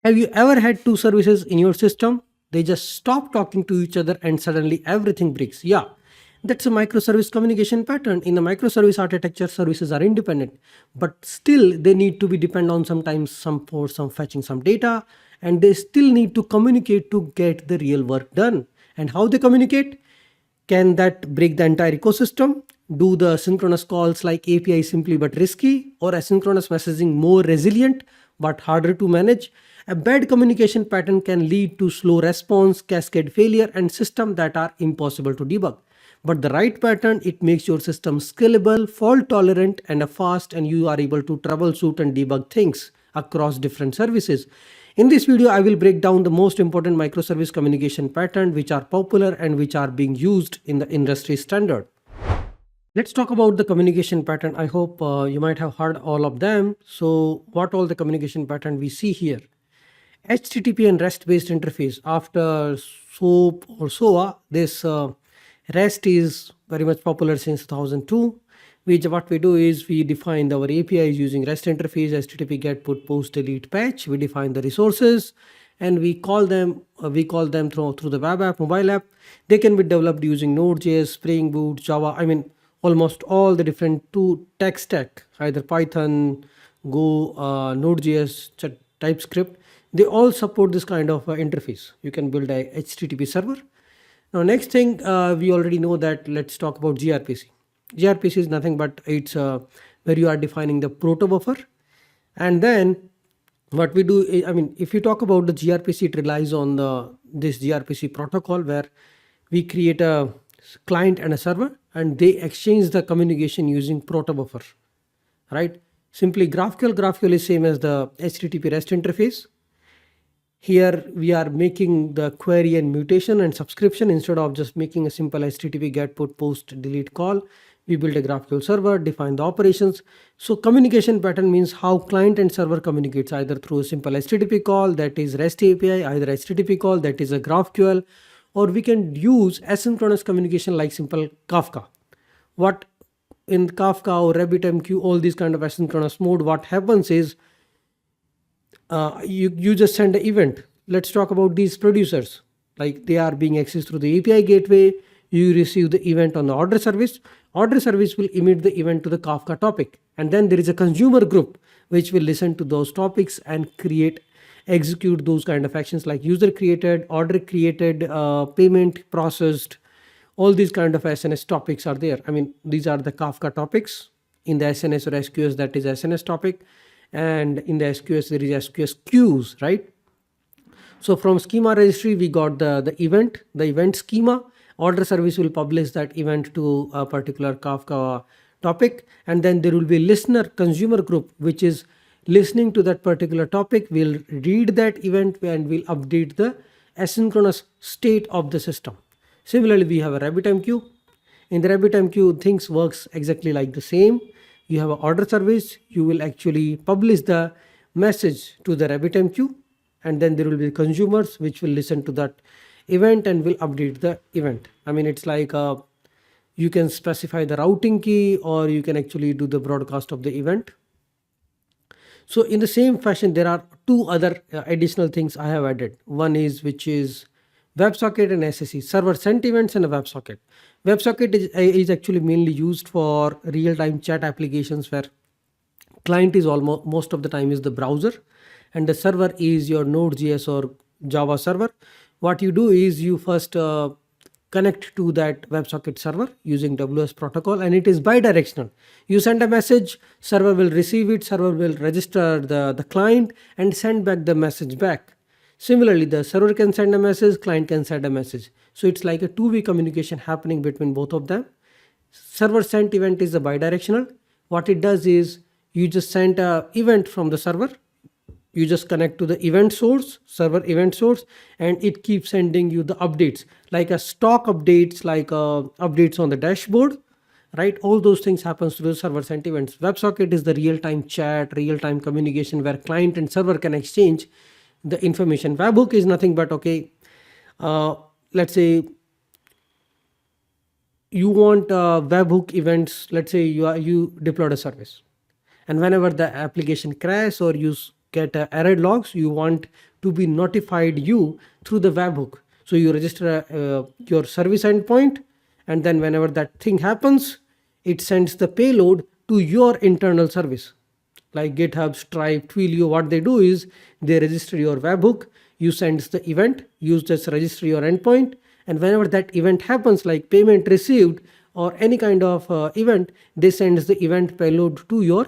Have you ever had two services in your system? They just stop talking to each other and suddenly everything breaks. Yeah, that's a microservice communication pattern. In a microservice architecture, services are independent, but still they need to be dependent on sometimes some for some fetching some data, and they still need to communicate to get the real work done. And how they communicate? Can that break the entire ecosystem? Do the synchronous calls like API simply but risky, or asynchronous messaging more resilient but harder to manage? A bad communication pattern can lead to slow response, cascade failure, and systems that are impossible to debug. But the right pattern, it makes your system scalable, fault tolerant, and a fast, and you are able to troubleshoot and debug things across different services. In this video, I will break down the most important microservice communication patterns which are popular and which are being used in the industry standard. Let's talk about the communication pattern. I hope you might have heard all of them. So what all the communication pattern we see here? HTTP and REST based interface. After SOAP or SOA, this REST is very much popular since 2002. What we do is we define our APIs using REST interface, HTTP get, put, post, delete, patch. We define the resources and we call them through the web app, mobile app. They can be developed using Node.js, Spring Boot, Java. I mean, almost all the different tech stack, either Python, Go, Node.js, TypeScript. They all support this kind of interface. You can build a HTTP server. Now, next thing, we already know that. Let's talk about gRPC. gRPC is nothing but it's where you are defining the proto buffer. And then what we do is, I mean, if you talk about the gRPC, it relies on this gRPC protocol where we create a client and a server and they exchange the communication using proto buffer, right? Simply GraphQL is same as the HTTP REST interface. Here we are making the query and mutation and subscription. Instead of just making a simple HTTP get, put, post, delete call, we build a GraphQL server, define the operations. So communication pattern means how client and server communicates, either through a simple HTTP call, that is REST API, either HTTP call, that is a GraphQL, or we can use asynchronous communication like simple Kafka. What in Kafka or RabbitMQ, all these kind of asynchronous mode, what happens is you just send an event. Let's talk about these producers. Like they are being accessed through the API gateway. You receive the event on the order service. Order service will emit the event to the Kafka topic. And then there is a consumer group which will listen to those topics and execute those kind of actions like user created, order created, payment processed. All these kind of SNS topics are there. I mean, these are the Kafka topics. In the SNS or SQS, that is SNS topic. And in the SQS, there is SQS queues, right? So from schema registry, we got the event schema. Order service will publish that event to a particular Kafka topic. And then there will be listener consumer group, which is listening to that particular topic. Will read that event and will update the asynchronous state of the system. Similarly, we have a RabbitMQ. In the RabbitMQ, things works exactly like the same. You have an order service. You will actually publish the message to the RabbitMQ, and then there will be consumers which will listen to that event and will update the event. I mean, it's like you can specify the routing key, or you can actually do the broadcast of the event. So in the same fashion, there are two other additional things I have added. One is which is WebSocket and SSE, server sent events and a WebSocket. WebSocket is actually mainly used for real-time chat applications where client is almost most of the time is the browser and the server is your Node.js or Java server. What you do is you first connect to that WebSocket server using WS protocol, and it is bidirectional. You send a message, server will receive it, server will register the client and send back the message back. Similarly, the server can send a message, client can send a message. So it's like a two-way communication happening between both of them. Server sent event is a bidirectional. What it does is you just send an event from the server. You just connect to the event source, server event source, and it keeps sending you the updates, like a stock updates, like updates on the dashboard, right? All those things happens through the server sent events. WebSocket is the real-time chat, real-time communication where client and server can exchange the information. Webhook is nothing but, okay, let's say you want webhook events. Let's say you deployed a service, and whenever the application crash or you get error logs, you want to be notified you through the webhook. So you register your service endpoint, and then whenever that thing happens, it sends the payload to your internal service. Like GitHub, Stripe, Twilio, what they do is they register your webhook, you send the event, you just register your endpoint, and whenever that event happens, like payment received or any kind of event, they send the event payload to your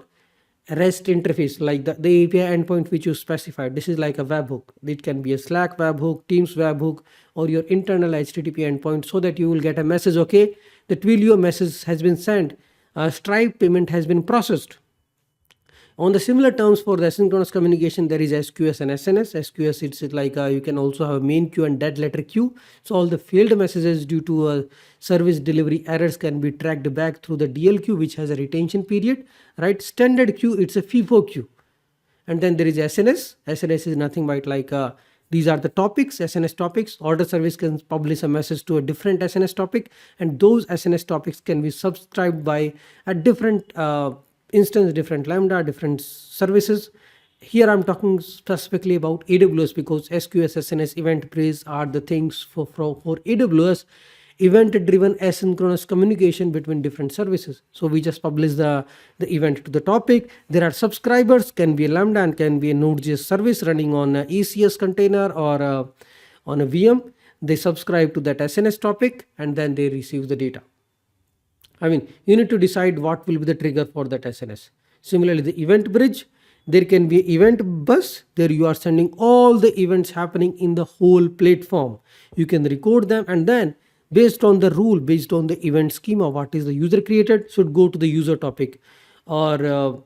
REST interface, like the API endpoint which you specified. This is like a webhook. It can be a Slack webhook, Teams webhook, or your internal HTTP endpoint, so that you will get a message, okay, the Twilio message has been sent, Stripe payment has been processed. On the similar terms for the asynchronous communication, there is SQS and SNS. SQS, it's like you can also have a main queue and dead letter queue. So all the failed messages due to service delivery errors can be tracked back through the DL queue, which has a retention period, right? Standard queue, it's a FIFO queue. And then there is SNS. SNS is nothing but like these are the topics, SNS topics. Order service can publish a message to a different SNS topic, and those SNS topics can be subscribed by a different instance, different Lambda, different services. Here I'm talking specifically about AWS, because SQS, SNS, Event Bridge are the things for AWS, event-driven asynchronous communication between different services. So we just publish the event to the topic. There are subscribers, can be a Lambda and can be a Node.js service running on a ECS container or on a VM. They subscribe to that SNS topic and then they receive the data. I mean, you need to decide what will be the trigger for that SNS. Similarly, the event bridge, there can be event bus. There you are sending all the events happening in the whole platform. You can record them, and then based on the rule, based on the event schema, what is the user created should go to the user topic. Or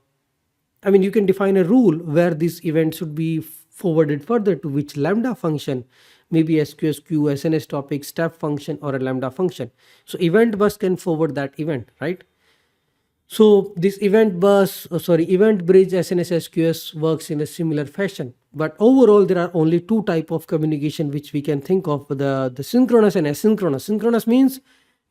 I mean, you can define a rule where this event should be forwarded further to which Lambda function, maybe SQS queue, SNS topic, step function, or a Lambda function. So event bus can forward that event, right? So this event bridge, SNS, SQS works in a similar fashion. But overall, there are only two types of communication which we can think of: the synchronous and asynchronous. Synchronous means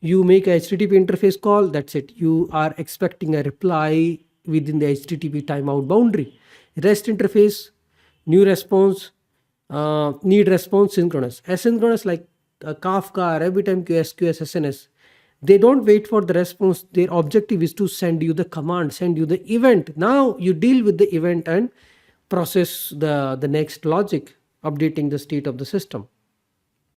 you make a HTTP interface call, that's it. You are expecting a reply within the HTTP timeout boundary. REST interface, new response, need response, synchronous. Asynchronous, like Kafka, RabbitMQ, SQS, SNS, they don't wait for the response. Their objective is to send you the command, send you the event. Now you deal with the event and process the next logic, updating the state of the system.